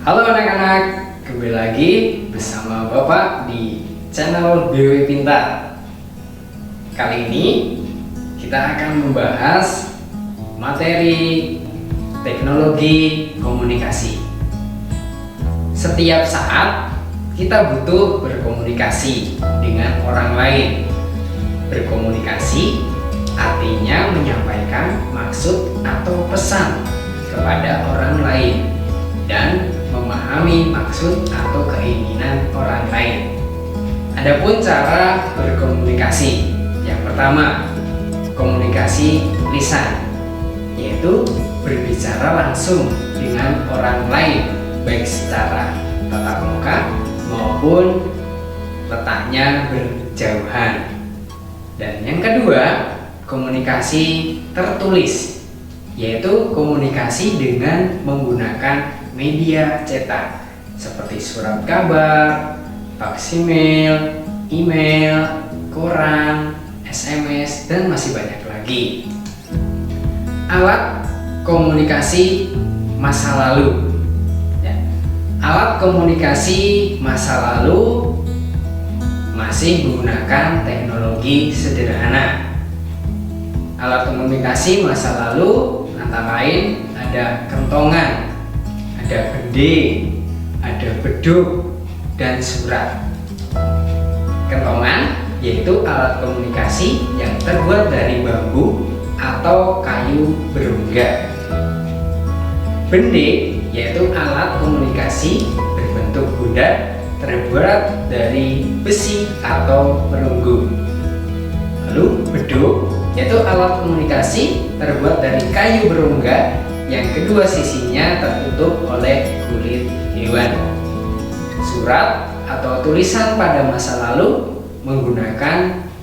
Halo anak-anak, kembali lagi bersama Bapak di channel BW Pintar. Kali ini kita akan membahas materi teknologi komunikasi. Setiap saat kita butuh berkomunikasi dengan orang lain. Berkomunikasi artinya menyampaikan maksud atau pesan kepada orang lain dan memahami maksud atau keinginan orang lain. Adapun cara berkomunikasi, yang pertama, komunikasi lisan, yaitu berbicara langsung dengan orang lain, baik secara tatap muka maupun letaknya berjauhan. Dan yang kedua, komunikasi tertulis, yaitu komunikasi dengan menggunakan media cetak seperti surat kabar, faksimil, email, koran, SMS, dan masih banyak lagi. Alat komunikasi masa lalu. Alat komunikasi masa lalu masih menggunakan teknologi sederhana. Alat komunikasi masa lalu antara lain ada kentongan, ada bende, ada beduk, dan surat. Kentongan yaitu alat komunikasi yang terbuat dari bambu atau kayu berongga. Bende yaitu alat komunikasi berbentuk bulat terbuat dari besi atau perunggu. Lalu beduk yaitu alat komunikasi terbuat dari kayu berongga yang kedua sisinya tertutup oleh kulit hewan. Surat atau tulisan pada masa lalu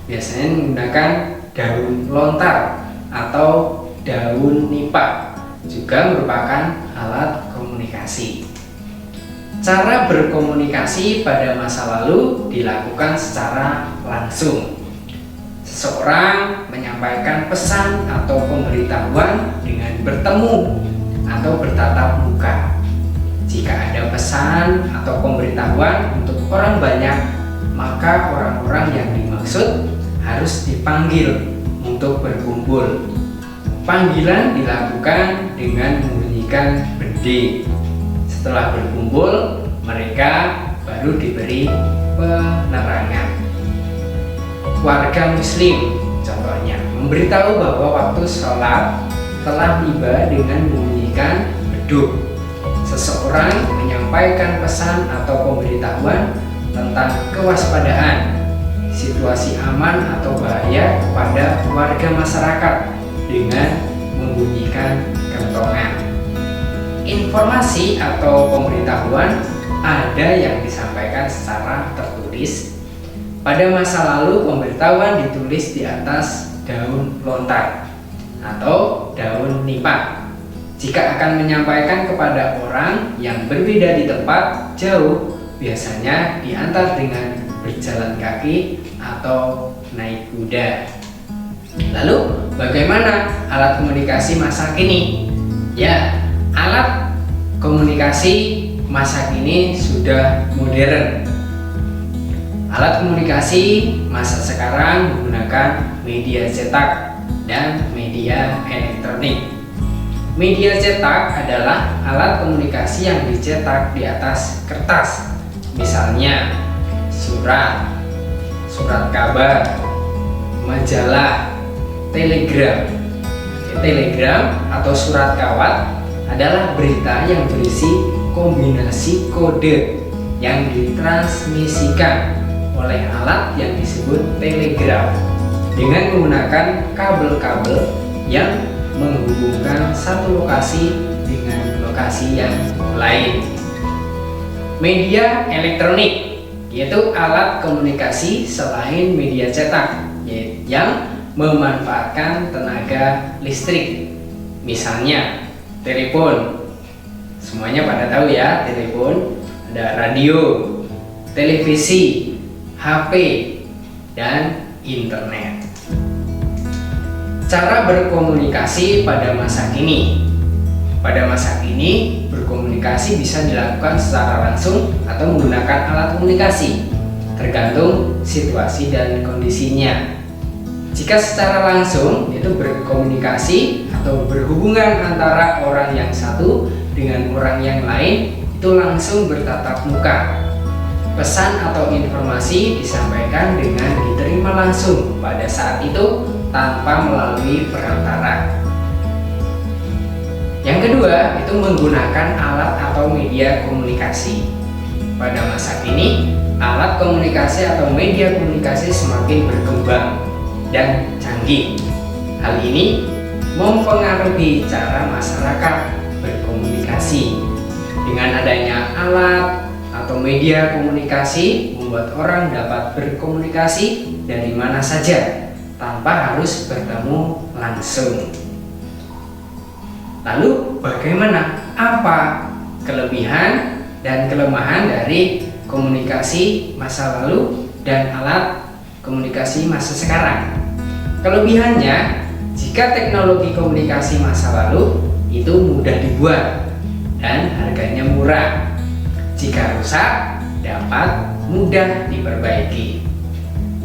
biasanya menggunakan daun lontar atau daun nipa, juga merupakan alat komunikasi. Cara berkomunikasi pada masa lalu dilakukan secara langsung. Seseorang menyampaikan pesan atau pemberitahuan dengan bertemu atau bertatap muka. Jika ada pesan atau pemberitahuan untuk orang banyak, maka orang-orang yang dimaksud harus dipanggil untuk berkumpul. Panggilan dilakukan dengan membunyikan bende. Setelah berkumpul, mereka baru diberi penerangan. Warga muslim contohnya memberitahu bahwa waktu sholat telah tiba dengan membunyikan beduk. Seseorang menyampaikan pesan atau pemberitahuan tentang kewaspadaan, situasi aman atau bahaya kepada warga masyarakat dengan membunyikan kentongan. Informasi atau pemberitahuan ada yang disampaikan secara tertulis. Pada masa lalu, pemberitahuan ditulis di atas daun lontar atau daun nipa. Jika akan menyampaikan kepada orang yang berbeda di tempat jauh, biasanya diantar dengan berjalan kaki atau naik kuda. Lalu, bagaimana alat komunikasi masa kini? Ya, alat komunikasi masa kini sudah modern. Alat komunikasi masa sekarang menggunakan media cetak dan media elektronik. Media cetak adalah alat komunikasi yang dicetak di atas kertas, misalnya surat, surat kabar, majalah, telegram. Telegram atau surat kawat adalah berita yang berisi kombinasi kode yang ditransmisikan oleh alat yang disebut telegraf dengan menggunakan kabel-kabel yang menghubungkan satu lokasi dengan lokasi yang lain. Media elektronik yaitu alat komunikasi selain media cetak yang memanfaatkan tenaga listrik, misalnya telepon. Semuanya pada tahu ya, telepon, ada radio, televisi, HP, dan internet. Cara berkomunikasi pada masa kini. Pada masa kini, berkomunikasi berkomunikasi bisa dilakukan secara langsung atau menggunakan alat komunikasi, tergantung situasi dan kondisinya. Jika secara langsung, yaitu berkomunikasi atau berhubungan antara orang yang satu dengan orang yang lain, itu langsung bertatap muka. Pesan atau informasi disampaikan dengan diterima langsung pada saat itu tanpa melalui perantara. Yang kedua, itu menggunakan alat atau media komunikasi. Pada masa kini, alat komunikasi atau media komunikasi semakin berkembang dan canggih. Hal ini mempengaruhi cara masyarakat berkomunikasi. Dengan adanya alat atau media komunikasi, membuat orang dapat berkomunikasi dari mana saja tanpa harus bertemu langsung. Lalu bagaimana? Apa kelebihan dan kelemahan dari komunikasi masa lalu dan alat komunikasi masa sekarang? Kelebihannya, jika teknologi komunikasi masa lalu itu mudah dibuat dan harganya murah. Jika rusak, dapat mudah diperbaiki.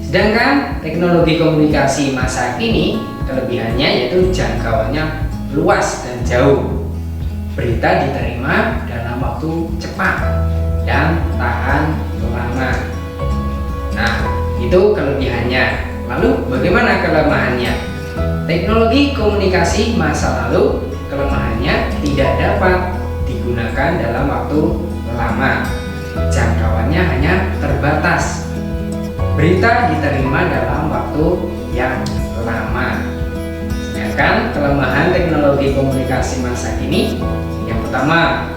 Sedangkan teknologi komunikasi masa kini, kelebihannya yaitu jangkauannya luas dan jauh. Berita diterima dalam waktu cepat dan tahan lama. Nah, itu kelebihannya. Lalu bagaimana kelemahannya? Teknologi komunikasi masa lalu, kelemahannya tidak dapat digunakan dalam waktu lama. Jangkauannya hanya terbatas. Berita diterima dalam waktu yang lama. Sedangkan kelemahan teknologi komunikasi masa kini, yang pertama,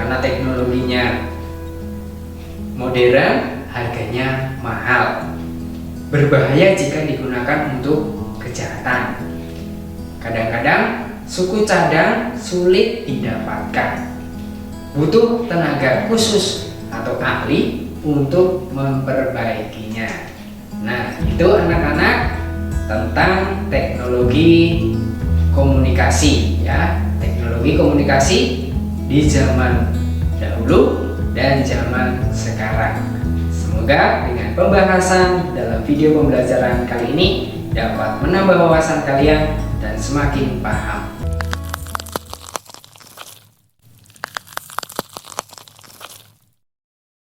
karena teknologinya modern, harganya mahal. Berbahaya jika digunakan untuk kejahatan. Kadang-kadang suku cadang sulit didapatkan. Butuh tenaga khusus atau ahli untuk memperbaikinya. Nah, itu anak-anak tentang teknologi komunikasi, ya, teknologi komunikasi di zaman dahulu dan zaman sekarang. Semoga dengan pembahasan dalam video pembelajaran kali ini dapat menambah wawasan kalian dan semakin paham.